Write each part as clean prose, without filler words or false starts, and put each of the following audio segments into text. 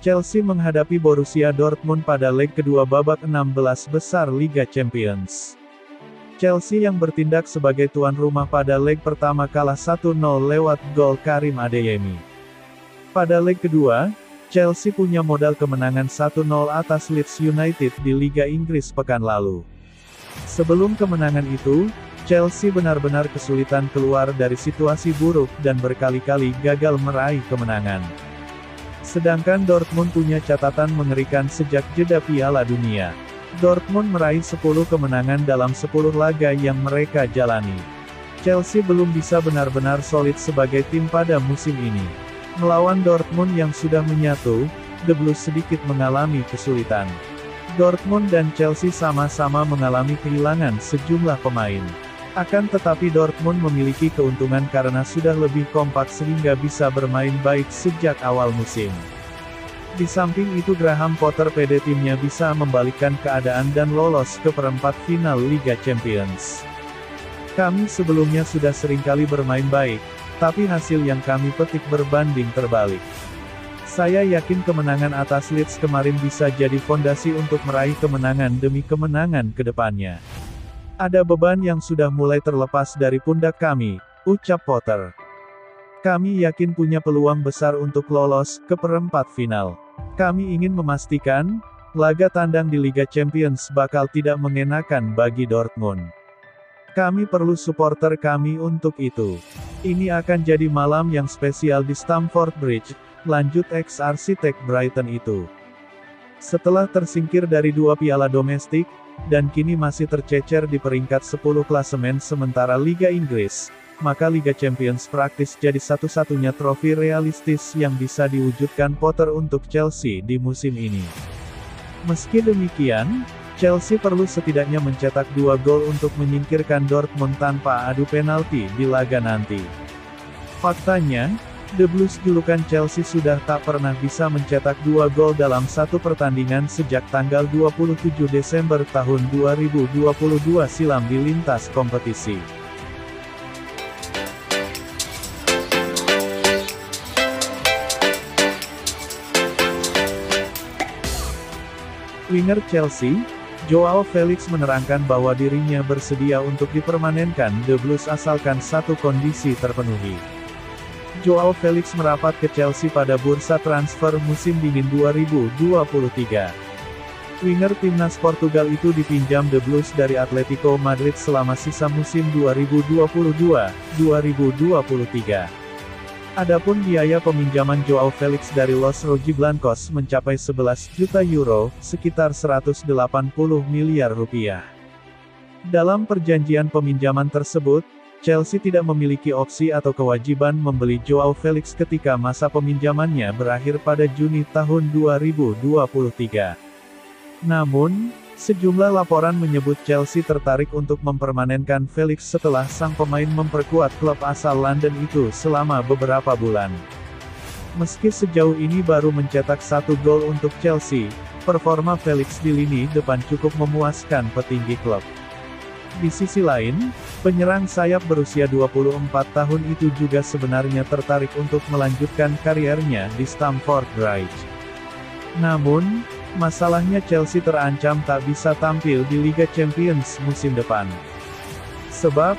Chelsea menghadapi Borussia Dortmund pada leg kedua babak 16 besar Liga Champions. Chelsea yang bertindak sebagai tuan rumah pada leg pertama kalah 1-0 lewat gol Karim Adeyemi. Pada leg kedua, Chelsea punya modal kemenangan 1-0 atas Leeds United di Liga Inggris pekan lalu. Sebelum kemenangan itu, Chelsea benar-benar kesulitan keluar dari situasi buruk dan berkali-kali gagal meraih kemenangan. Sedangkan Dortmund punya catatan mengerikan sejak jeda Piala Dunia. Dortmund meraih 10 kemenangan dalam 10 laga yang mereka jalani. Chelsea belum bisa benar-benar solid sebagai tim pada musim ini. Melawan Dortmund yang sudah menyatu, The Blues sedikit mengalami kesulitan. Dortmund dan Chelsea sama-sama mengalami kehilangan sejumlah pemain. Akan tetapi Dortmund memiliki keuntungan karena sudah lebih kompak sehingga bisa bermain baik sejak awal musim. Di samping itu Graham Potter PD timnya bisa membalikkan keadaan dan lolos ke perempat final Liga Champions. Kami sebelumnya sudah seringkali bermain baik, tapi hasil yang kami petik berbanding terbalik. Saya yakin kemenangan atas Leeds kemarin bisa jadi fondasi untuk meraih kemenangan demi kemenangan ke depannya. Ada beban yang sudah mulai terlepas dari pundak kami, ucap Potter. Kami yakin punya peluang besar untuk lolos ke perempat final. Kami ingin memastikan, laga tandang di Liga Champions bakal tidak mengenakan bagi Dortmund. Kami perlu supporter kami untuk itu. Ini akan jadi malam yang spesial di Stamford Bridge, lanjut ex-arsitek Brighton itu. Setelah tersingkir dari 2 piala domestik, dan kini masih tercecer di peringkat 10 klasemen sementara Liga Inggris, maka Liga Champions praktis jadi satu-satunya trofi realistis yang bisa diwujudkan Potter untuk Chelsea di musim ini. Meski demikian, Chelsea perlu setidaknya mencetak 2 gol untuk menyingkirkan Dortmund tanpa adu penalti di laga nanti. Faktanya, The Blues julukan Chelsea sudah tak pernah bisa mencetak 2 gol dalam satu pertandingan sejak tanggal 27 Desember tahun 2022 silam di lintas kompetisi. Winger Chelsea, Joao Felix menerangkan bahwa dirinya bersedia untuk dipermanenkan The Blues asalkan satu kondisi terpenuhi. Joao Felix merapat ke Chelsea pada bursa transfer musim dingin 2023. Winger timnas Portugal itu dipinjam The Blues dari Atletico Madrid selama sisa musim 2022-2023. Adapun biaya peminjaman Joao Felix dari Los Rojiblancos mencapai 11 juta euro, sekitar 180 miliar rupiah. Dalam perjanjian peminjaman tersebut, Chelsea tidak memiliki opsi atau kewajiban membeli Joao Felix ketika masa peminjamannya berakhir pada Juni tahun 2023. Namun, sejumlah laporan menyebut Chelsea tertarik untuk mempermanenkan Felix setelah sang pemain memperkuat klub asal London itu selama beberapa bulan. Meski sejauh ini baru mencetak 1 gol untuk Chelsea, performa Felix di lini depan cukup memuaskan petinggi klub. Di sisi lain, penyerang sayap berusia 24 tahun itu juga sebenarnya tertarik untuk melanjutkan kariernya di Stamford Bridge. Namun, masalahnya Chelsea terancam tak bisa tampil di Liga Champions musim depan. Sebab,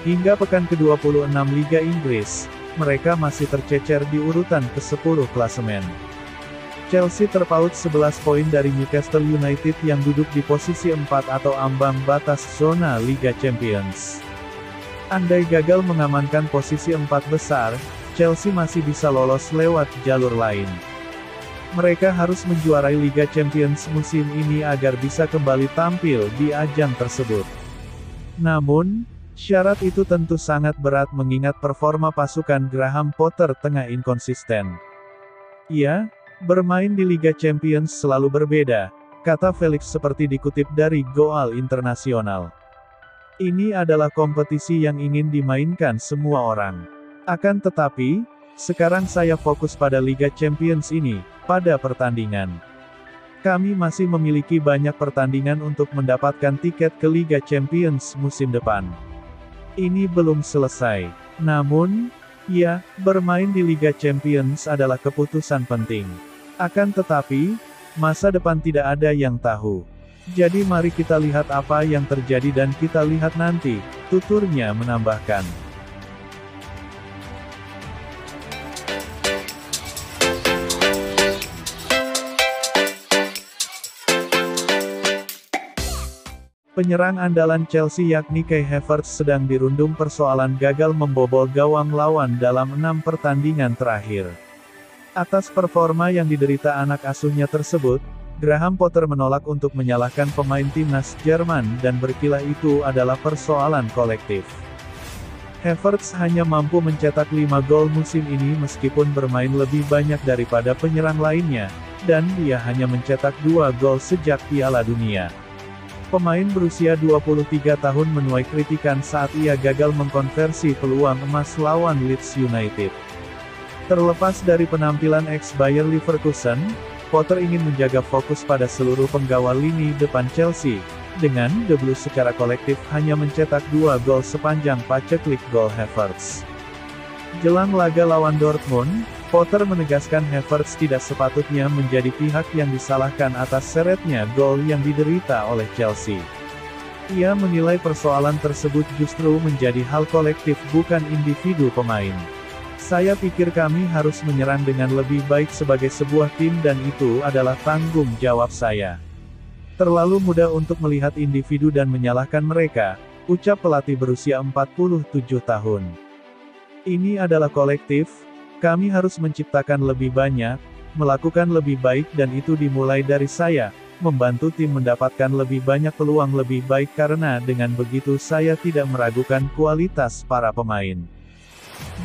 hingga pekan ke-26 Liga Inggris, mereka masih tercecer di urutan ke-10 klasemen. Chelsea terpaut 11 poin dari Newcastle United yang duduk di posisi 4 atau ambang batas zona Liga Champions. Andai gagal mengamankan posisi 4 besar, Chelsea masih bisa lolos lewat jalur lain. Mereka harus menjuarai Liga Champions musim ini agar bisa kembali tampil di ajang tersebut. Namun, syarat itu tentu sangat berat mengingat performa pasukan Graham Potter tengah inkonsisten. Ya, bermain di Liga Champions selalu berbeda, kata Felix seperti dikutip dari Goal Internasional. Ini adalah kompetisi yang ingin dimainkan semua orang. Akan tetapi, sekarang saya fokus pada Liga Champions ini, pada pertandingan. Kami masih memiliki banyak pertandingan untuk mendapatkan tiket ke Liga Champions musim depan. Ini belum selesai. Namun, ya, bermain di Liga Champions adalah keputusan penting. Akan tetapi, masa depan tidak ada yang tahu. Jadi mari kita lihat apa yang terjadi dan kita lihat nanti, tuturnya menambahkan. Penyerang andalan Chelsea yakni Kai Havertz sedang dirundung persoalan gagal membobol gawang lawan dalam 6 pertandingan terakhir. Atas performa yang diderita anak asuhnya tersebut, Graham Potter menolak untuk menyalahkan pemain timnas Jerman dan berkilah itu adalah persoalan kolektif. Havertz hanya mampu mencetak 5 gol musim ini meskipun bermain lebih banyak daripada penyerang lainnya, dan dia hanya mencetak 2 gol sejak Piala Dunia. Pemain berusia 23 tahun menuai kritikan saat ia gagal mengkonversi peluang emas lawan Leeds United. Terlepas dari penampilan ex-Bayer Leverkusen, Potter ingin menjaga fokus pada seluruh pengawal lini depan Chelsea, dengan The Blues secara kolektif hanya mencetak 2 gol sepanjang paceklik gol Havertz. Jelang laga lawan Dortmund, Potter menegaskan Havertz tidak sepatutnya menjadi pihak yang disalahkan atas seretnya gol yang diderita oleh Chelsea. Ia menilai persoalan tersebut justru menjadi hal kolektif bukan individu pemain. Saya pikir kami harus menyerang dengan lebih baik sebagai sebuah tim dan itu adalah tanggung jawab saya. Terlalu mudah untuk melihat individu dan menyalahkan mereka, ucap pelatih berusia 47 tahun. Ini adalah kolektif. Kami harus menciptakan lebih banyak, melakukan lebih baik dan itu dimulai dari saya, membantu tim mendapatkan lebih banyak peluang lebih baik karena dengan begitu saya tidak meragukan kualitas para pemain.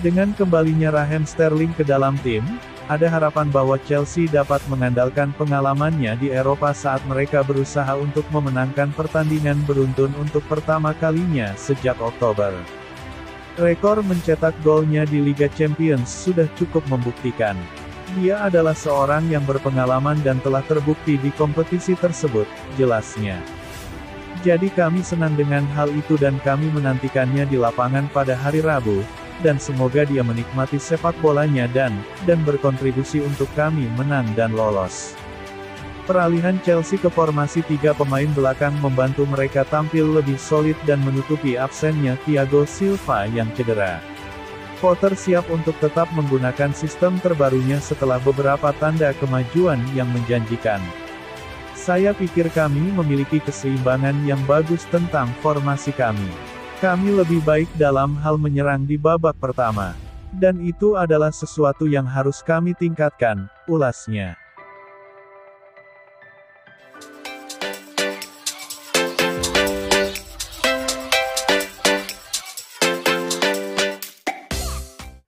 Dengan kembalinya Raheem Sterling ke dalam tim, ada harapan bahwa Chelsea dapat mengandalkan pengalamannya di Eropa saat mereka berusaha untuk memenangkan pertandingan beruntun untuk pertama kalinya sejak Oktober. Rekor mencetak golnya di Liga Champions sudah cukup membuktikan. Dia adalah seorang yang berpengalaman dan telah terbukti di kompetisi tersebut, jelasnya. Jadi kami senang dengan hal itu dan kami menantikannya di lapangan pada hari Rabu, dan semoga dia menikmati sepak bolanya dan berkontribusi untuk kami menang dan lolos. Peralihan Chelsea ke formasi 3 pemain belakang membantu mereka tampil lebih solid dan menutupi absennya Thiago Silva yang cedera. Potter siap untuk tetap menggunakan sistem terbarunya setelah beberapa tanda kemajuan yang menjanjikan. Saya pikir kami memiliki keseimbangan yang bagus tentang formasi kami. Kami lebih baik dalam hal menyerang di babak pertama. Dan itu adalah sesuatu yang harus kami tingkatkan, ulasnya.